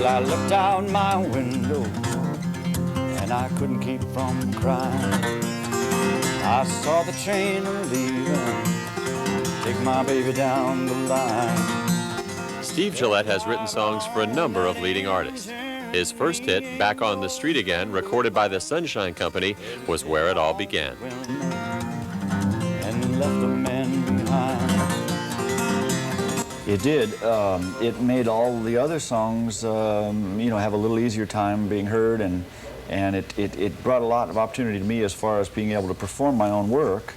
I looked out my window and I couldn't keep from crying. I saw the train leaving, take my baby down the line. Steve Gillette has written songs for a number of leading artists. His first hit, Back on the Street Again, recorded by the Sunshine Company, was where it all began. And left the men behind. It did. It made all the other songs, have a little easier time being heard, and it brought a lot of opportunity to me as far as being able to perform my own work.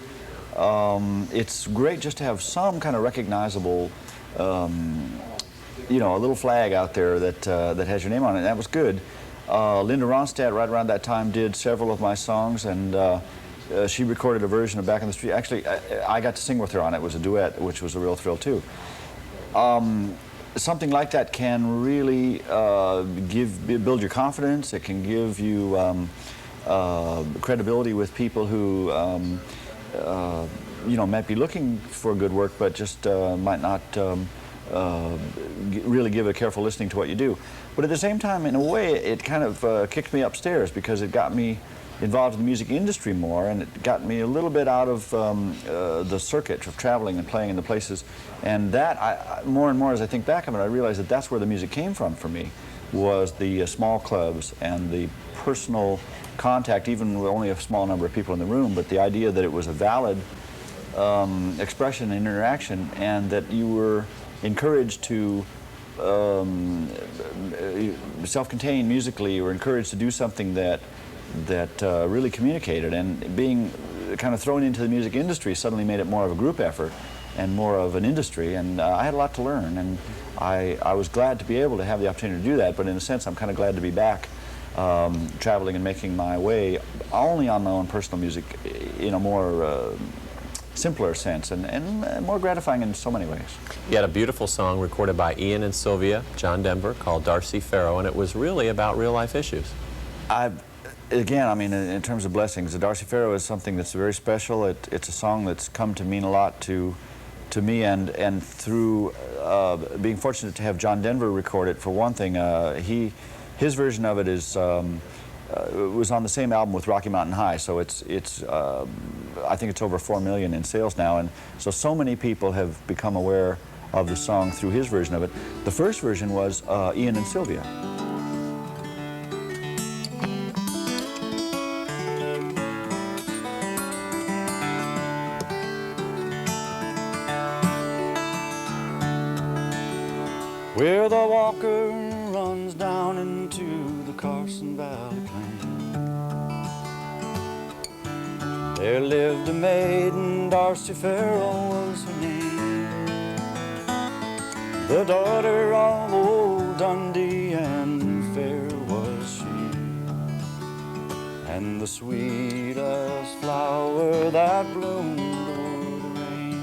It's great just to have some kind of recognizable, a little flag out there that has your name on it. And that was good. Linda Ronstadt, right around that time, did several of my songs, and she recorded a version of Back on the Street. Actually, I got to sing with her on it. It was a duet, which was a real thrill, too. Something like that can really build your confidence. It can give you credibility with people who might be looking for good work, but just might not really give a careful listening to what you do. But at the same time, in a way, it kind of kicked me upstairs because it got me involved in the music industry more, and it got me a little bit out of the circuit of traveling and playing in the places. And that, more and more as I think back on it, I realized that that's where the music came from for me, was the small clubs and the personal contact, even with only a small number of people in the room, but the idea that it was a valid expression and interaction, and that you were encouraged to self-contain musically, or encouraged to do something that really communicated. And being kind of thrown into the music industry suddenly made it more of a group effort and more of an industry, and I had a lot to learn, and I was glad to be able to have the opportunity to do that. But in a sense, I'm kind of glad to be back traveling and making my way only on my own personal music in a more simpler sense, and more gratifying in so many ways. You had a beautiful song recorded by Ian and Sylvia, John Denver, called Darcy Farrow, and it was really about real-life issues. Again, I mean, in terms of blessings, the Darcy Farrow is something that's very special. It's a song that's come to mean a lot to me, and through being fortunate to have John Denver record it, for one thing, his version of it is was on the same album with Rocky Mountain High, so it's I think it's over 4 million in sales now, and so many people have become aware of the song through his version of it. The first version was Ian and Sylvia. Where the Walker runs down into the Carson Valley Plain, there lived a maiden, Darcy Farrow was her name, the daughter of old Dundee, and fair was she, and the sweetest flower that bloomed o'er the rain.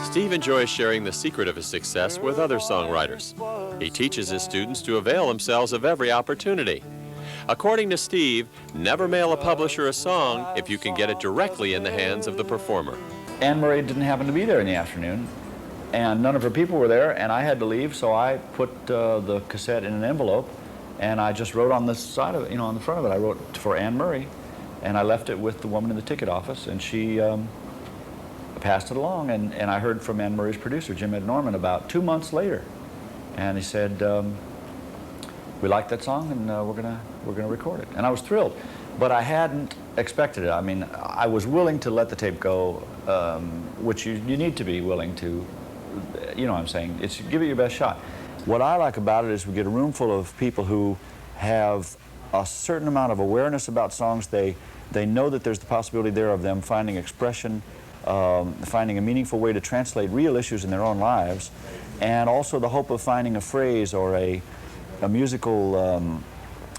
Steve enjoys sharing the secret of his success with other songwriters. He teaches his students to avail themselves of every opportunity. According to Steve, never mail a publisher a song if you can get it directly in the hands of the performer. Anne Murray didn't happen to be there in the afternoon, and none of her people were there, and I had to leave, so I put the cassette in an envelope, and I just wrote on the side of it, on the front of it, I wrote for Anne Murray, and I left it with the woman in the ticket office, and she passed it along, and I heard from Anne Murray's producer, Jim Ed Norman, about 2 months later, and he said, we like that song, and we're gonna record it. And I was thrilled, but I hadn't expected it. I mean, I was willing to let the tape go, which you need to be willing to, you know what I'm saying, it's give it your best shot. What I like about it is we get a room full of people who have a certain amount of awareness about songs. They know that there's the possibility there of them finding expression, finding a meaningful way to translate real issues in their own lives, and also the hope of finding a phrase or a musical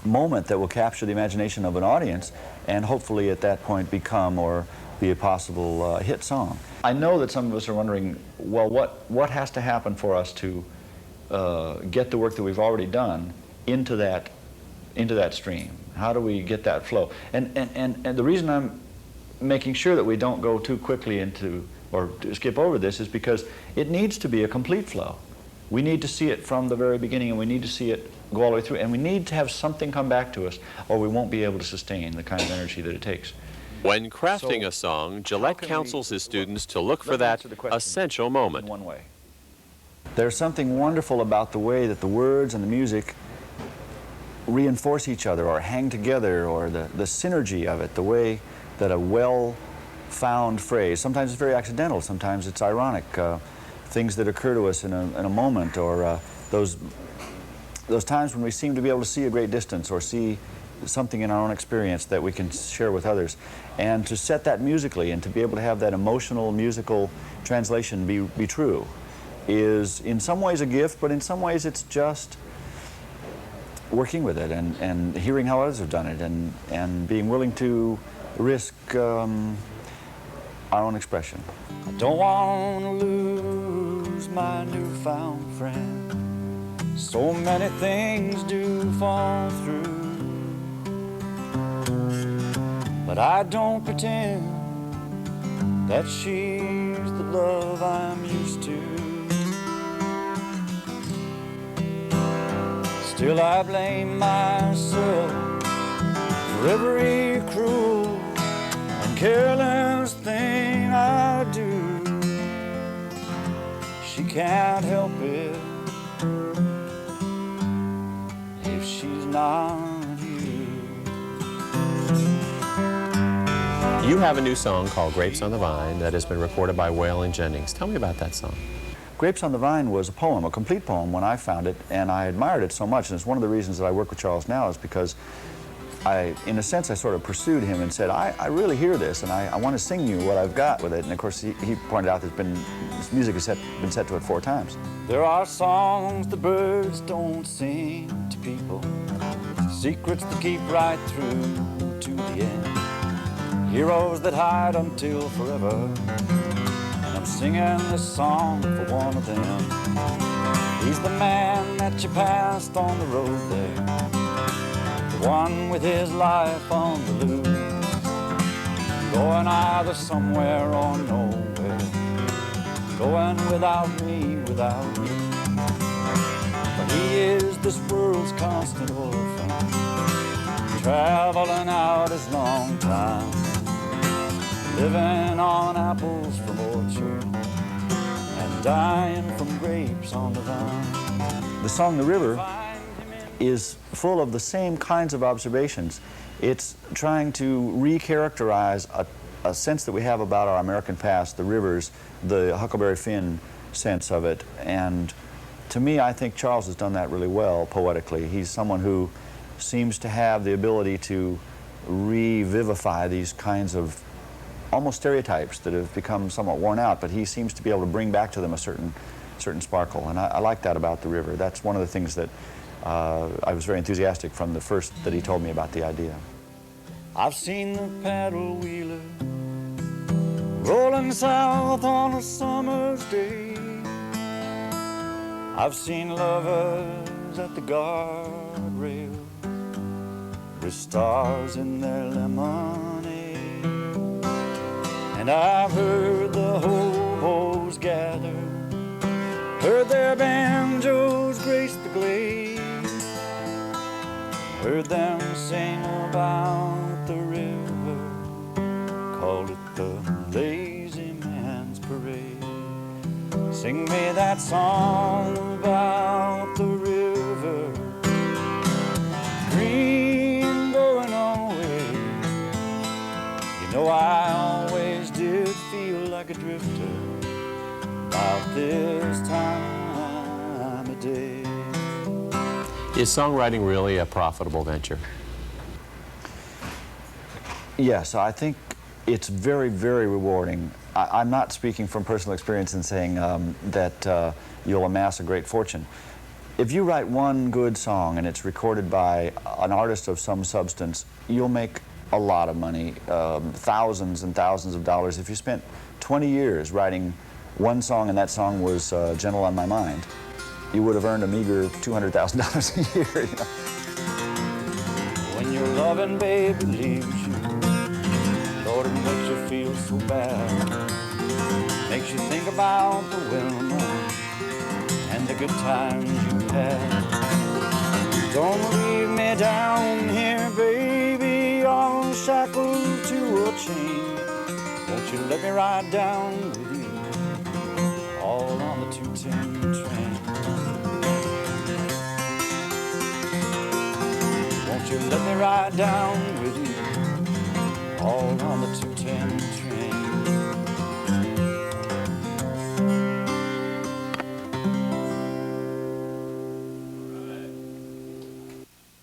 moment that will capture the imagination of an audience, and hopefully at that point become or be a possible hit song. I know that some of us are wondering, well, what has to happen for us to get the work that we've already done into that stream? How do we get that flow? And the reason I'm making sure that we don't go too quickly into or skip over this is because it needs to be a complete flow. We need to see it from the very beginning, and we need to see it go all the way through, and we need to have something come back to us, or we won't be able to sustain the kind of energy that it takes. When crafting a song, Gillette counsels his students to look for that essential moment. In one way. There's something wonderful about the way that the words and the music reinforce each other or hang together, or the synergy of it, the way that a well-found phrase, sometimes it's very accidental, sometimes it's ironic, things that occur to us in a moment, or those times when we seem to be able to see a great distance or see something in our own experience that we can share with others. And to set that musically and to be able to have that emotional musical translation be true is in some ways a gift, but in some ways it's just working with it and hearing how others have done it and being willing to risk our own expression. I don't want to lose my newfound friend. So many things do fall through, but I don't pretend that she's the love I'm used to. Still I blame myself for every cruel and careless thing I do. She can't help it if she's not you. You have a new song called Grapes on the Vine that has been recorded by Waylon Jennings. Tell me about that song. Grapes on the Vine was a poem, a complete poem when I found it, and I admired it so much, and it's one of the reasons that I work with Charles now is because in a sense, I sort of pursued him and said, I really hear this, and I want to sing you what I've got with it. And of course, he pointed out that this music has been set to it 4 times. There are songs the birds don't sing to people, secrets that keep right through to the end, heroes that hide until forever. And I'm singing this song for one of them. He's the man that you passed on the road there, one with his life on the loose, going either somewhere or nowhere, going without me, without you. But he is this world's constant orphan, traveling out his long time, living on apples from orchard and dying from grapes on the vine. The song The River is full of the same kinds of observations. It's trying to recharacterize a sense that we have about our American past, the rivers, the Huckleberry Finn sense of it. And to me, I think Charles has done that really well poetically. He's someone who seems to have the ability to revivify these kinds of almost stereotypes that have become somewhat worn out, but he seems to be able to bring back to them a certain sparkle. And I like that about the river. That's one of the things that I was very enthusiastic from the first that he told me about the idea. I've seen the paddle wheeler rolling south on a summer's day. I've seen lovers at the guardrail with stars in their lemonade. And I've heard the hobos gather, heard their banjos grace the glade, heard them sing about the river, called it the lazy man's parade. Sing me that song about the river, green going always. You know I always did feel like a drifter about this time of day. Is songwriting really a profitable venture? Yes, I think it's very, very rewarding. I'm not speaking from personal experience in saying that you'll amass a great fortune. If you write one good song and it's recorded by an artist of some substance, you'll make a lot of money, thousands and thousands of dollars. If you spent 20 years writing one song and that song was Gentle on My Mind, you would have earned a meager $200,000 a year. You know? When your loving baby leaves you, Lord, it makes you feel so bad. Makes you think about the Wilma and the good times you had. Don't leave me down here, baby, all shackled to a chain. Won't you let me ride down with you, all on the 210 train? Won't you let me ride down with you, all on the 210 train?